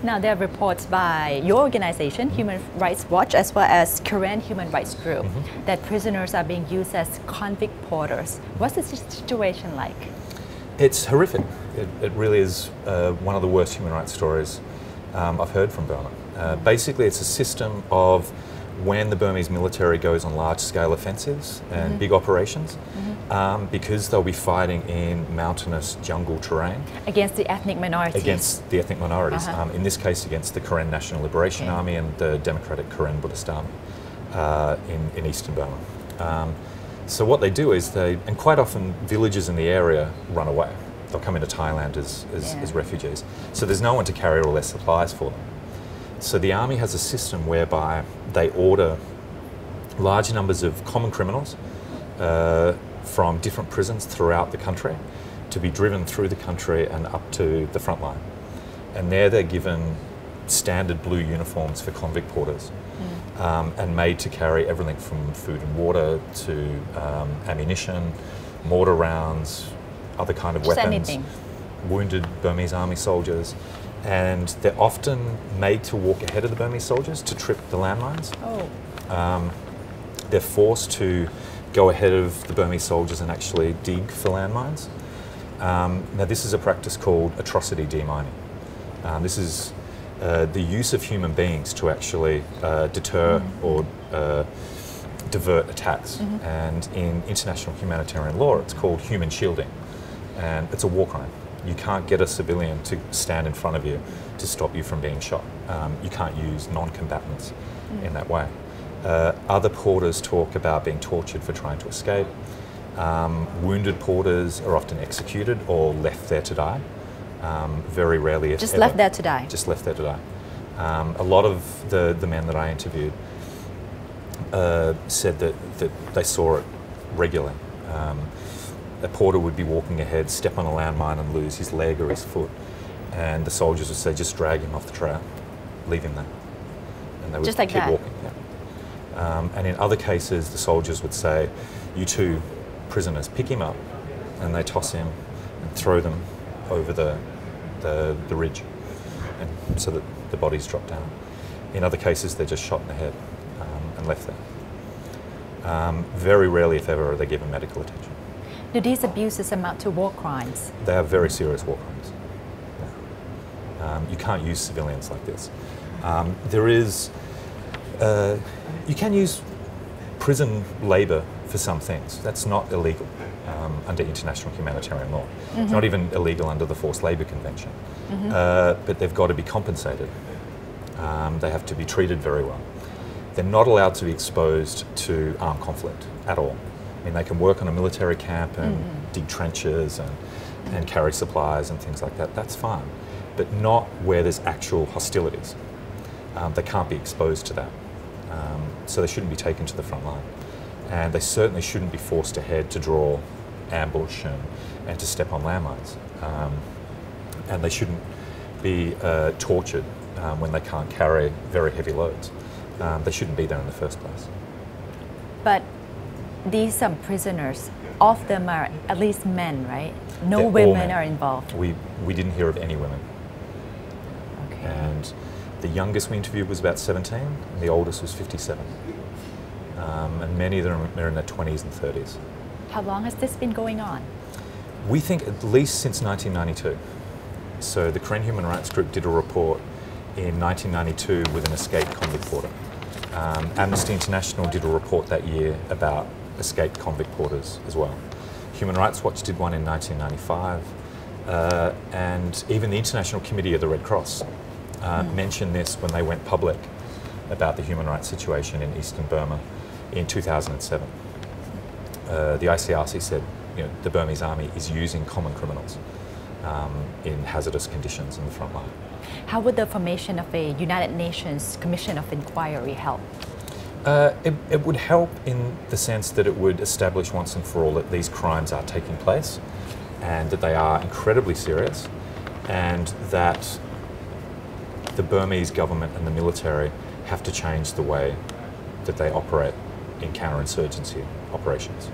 Now, there are reports by your organization, Human Rights Watch, as well as Korean Human Rights Group, that prisoners are being used as convict porters. What's the situation like? It's horrific. It really is one of the worst human rights stories I've heard from Burma. Basically, it's a system of when the Burmese military goes on large-scale offensives and big operations, because they'll be fighting in mountainous jungle terrain. Against the ethnic minorities? Against the ethnic minorities. In this case, against the Karen National Liberation Army and the Democratic Karen Buddhist Army in eastern Burma. So what they do is and quite often villages in the area run away. They'll come into Thailand as refugees. So there's no one to carry all their supplies for them. So the army has a system whereby they order large numbers of common criminals from different prisons throughout the country to be driven through the country and up to the front line. And there they're given standard blue uniforms for convict porters and made to carry everything from food and water to ammunition, mortar rounds, other kind of weapons, anything. Wounded Burmese army soldiers. And they're often made to walk ahead of the Burmese soldiers to trip the landmines. They're forced to go ahead of the Burmese soldiers and actually dig for landmines. Now this is a practice called atrocity demining. This is the use of human beings to actually deter or divert attacks. And in international humanitarian law, it's called human shielding. And it's a war crime. You can't get a civilian to stand in front of you to stop you from being shot. You can't use non-combatants in that way. Other porters talk about being tortured for trying to escape. Wounded porters are often executed or left there to die. Very rarely, if Just ever, left there to die? Just left there to die. A lot of the men that I interviewed said that they saw it regularly. A porter would be walking ahead, step on a landmine and lose his leg or his foot. And the soldiers would say, just drag him off the trail, leave him there. And they would just like keep that. walking. Yeah. And in other cases, the soldiers would say, you two prisoners, pick him up. And they toss him and throw them over the ridge, and so that the bodies drop down. In other cases, they're just shot in the head and left there. Very rarely, if ever, are they given medical attention. Do these abuses amount to war crimes? They are very serious war crimes. Yeah. You can't use civilians like this. You can use prison labour for some things. That's not illegal under international humanitarian law. It's not even illegal under the Forced Labour Convention. But they've got to be compensated. They have to be treated very well. They're not allowed to be exposed to armed conflict at all. I mean, they can work on a military camp and dig trenches and carry supplies and things like that. That's fine, but not where there's actual hostilities. They can't be exposed to that. So they shouldn't be taken to the front line. And they certainly shouldn't be forced ahead to draw ambush and to step on landmines. And they shouldn't be tortured when they can't carry very heavy loads. They shouldn't be there in the first place. But these prisoners, all of them are at least men, right? No They're women are involved. We didn't hear of any women. Okay. And the youngest we interviewed was about 17, and the oldest was 57. And many of them are in their 20s and 30s. How long has this been going on? We think at least since 1992. So the Korean Human Rights Group did a report in 1992 with an escaped convict porter. Amnesty International did a report that year about escaped convict porters as well. Human Rights Watch did one in 1995, and even the International Committee of the Red Cross mentioned this when they went public about the human rights situation in eastern Burma in 2007. The ICRC said, the Burmese army is using common criminals in hazardous conditions in the front line. How would the formation of a United Nations Commission of Inquiry help? It would help in the sense that it would establish once and for all that these crimes are taking place and that they are incredibly serious, and that the Burmese government and the military have to change the way that they operate in counterinsurgency operations.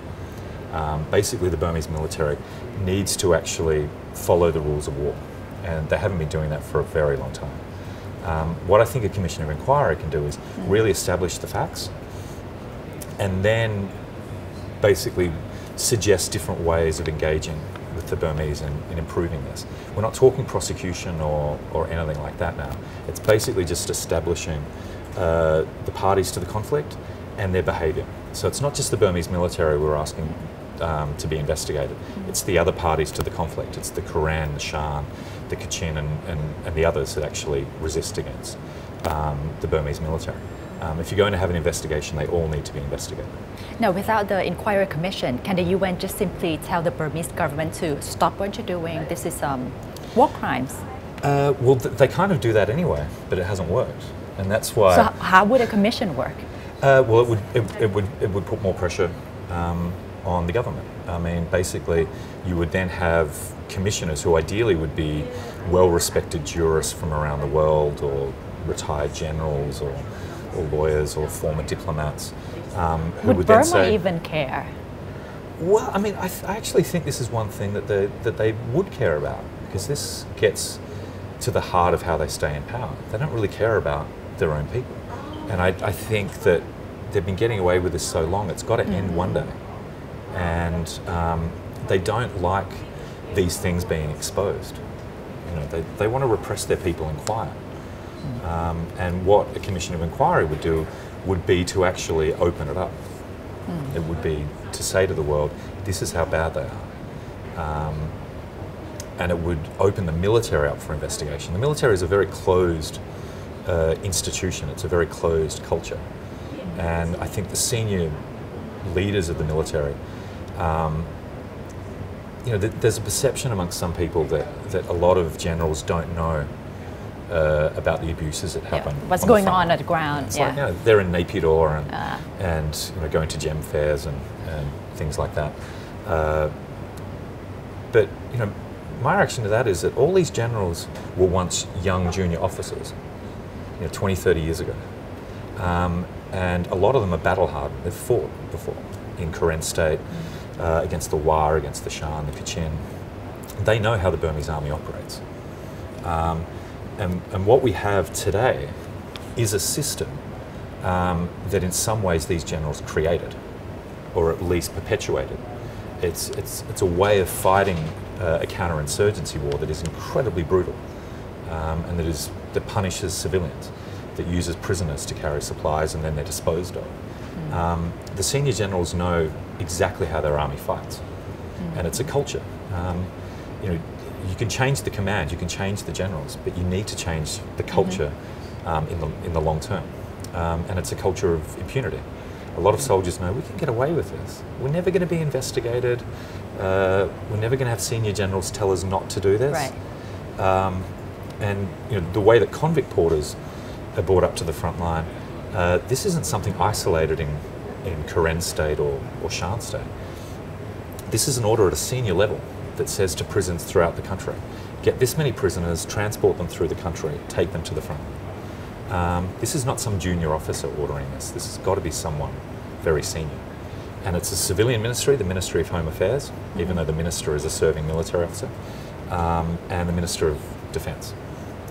Basically, the Burmese military needs to actually follow the rules of war, and they haven't been doing that for a very long time. What I think a commission of inquiry can do is really establish the facts and then basically suggest different ways of engaging with the Burmese in improving this. We're not talking prosecution or anything like that now. It's basically just establishing the parties to the conflict and their behaviour. So it's not just the Burmese military we're asking to be investigated. It's the other parties to the conflict. It's the Karen, the Shan, the Kachin and the others that actually resist against the Burmese military. If you're going to have an investigation, they all need to be investigated. Now, without the inquiry commission, can the UN just simply tell the Burmese government to stop what you're doing? This is war crimes. Well, they kind of do that anyway, but it hasn't worked, and that's why. So how would a commission work? Well, it would put more pressure on the government. I mean, basically, you would then have commissioners who ideally would be well-respected jurists from around the world, or retired generals, or lawyers, or former diplomats. Who would Burma then say, even care? Well, I mean, I actually think this is one thing that they would care about, because this gets to the heart of how they stay in power. They don't really care about their own people. And I think that they've been getting away with this so long, it's got to end one day. And they don't like these things being exposed. You know, they want to repress their people in quiet. And what a commission of inquiry would do would be to actually open it up. It would be to say to the world, this is how bad they are. And it would open the military up for investigation. The military is a very closed institution. It's a very closed culture. And I think the senior leaders of the military, you know, there's a perception amongst some people that a lot of generals don't know about the abuses that happen. What's going on at the ground? It's like, you know, they're in Naypyidaw and you know, going to gem fairs and things like that. But you know, my reaction to that is that all these generals were once young junior officers, you know, 20, 30 years ago. And a lot of them are battle hardened. They've fought before in Karen State, against the Wa, against the Shan, the Kachin. They know how the Burmese army operates. And what we have today is a system that in some ways these generals created, or at least perpetuated. It's a way of fighting a counterinsurgency war that is incredibly brutal, and that punishes civilians, that uses prisoners to carry supplies and then they're disposed of. The senior generals know exactly how their army fights, and it's a culture. You know, you can change the command, you can change the generals, but you need to change the culture in the long term. And it's a culture of impunity. A lot of soldiers know we can get away with this. We're never going to be investigated. We're never going to have senior generals tell us not to do this. Right. And you know, the way that convict porters are brought up to the front line, this isn't something isolated in Karen State or Shan State. This is an order at a senior level that says to prisons throughout the country, get this many prisoners, transport them through the country, take them to the front. This is not some junior officer ordering this. This has got to be someone very senior. And it's a civilian ministry, the Ministry of Home Affairs, even though the minister is a serving military officer, and the Minister of Defence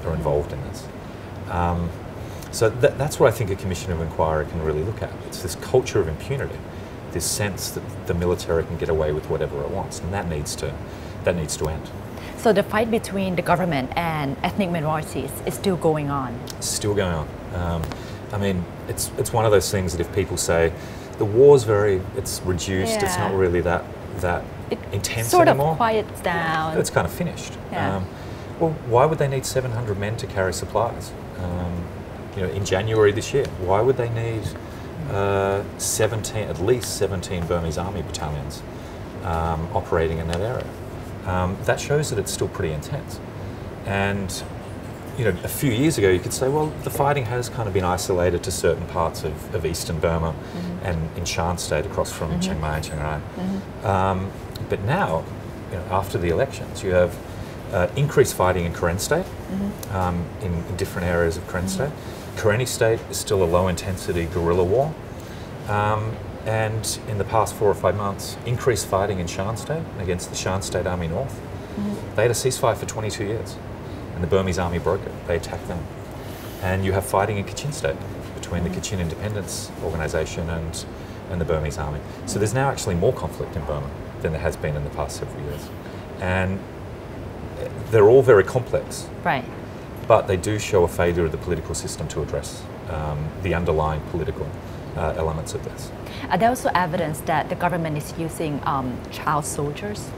are involved in this. So that's what I think a commission of inquiry can really look at. It's this culture of impunity, this sense that the military can get away with whatever it wants, and that needs to end. So the fight between the government and ethnic minorities is still going on? It's still going on. I mean, it's one of those things that if people say the war's it's reduced, it's not really that intense sort anymore. Of quiets down. It's kind of finished. Yeah. Well, why would they need 700 men to carry supplies? You know, in January this year, why would they need at least 17 Burmese army battalions operating in that area? That shows that it's still pretty intense. And you know, a few years ago you could say, well, the fighting has kind of been isolated to certain parts of eastern Burma and in Shan State across from Chiang Mai and Chiang Rai. But now, you know, after the elections, you have increased fighting in Karen State, in different areas of Karen State. Karenni State is still a low-intensity guerrilla war. And in the past 4 or 5 months, increased fighting in Shan State against the Shan State Army North. They had a ceasefire for 22 years, and the Burmese army broke it. They attacked them. And you have fighting in Kachin State between the Kachin Independence Organisation and the Burmese army. So there's now actually more conflict in Burma than there has been in the past several years. And they're all very complex. Right. But they do show a failure of the political system to address the underlying political elements of this. Are there also evidence that the government is using child soldiers?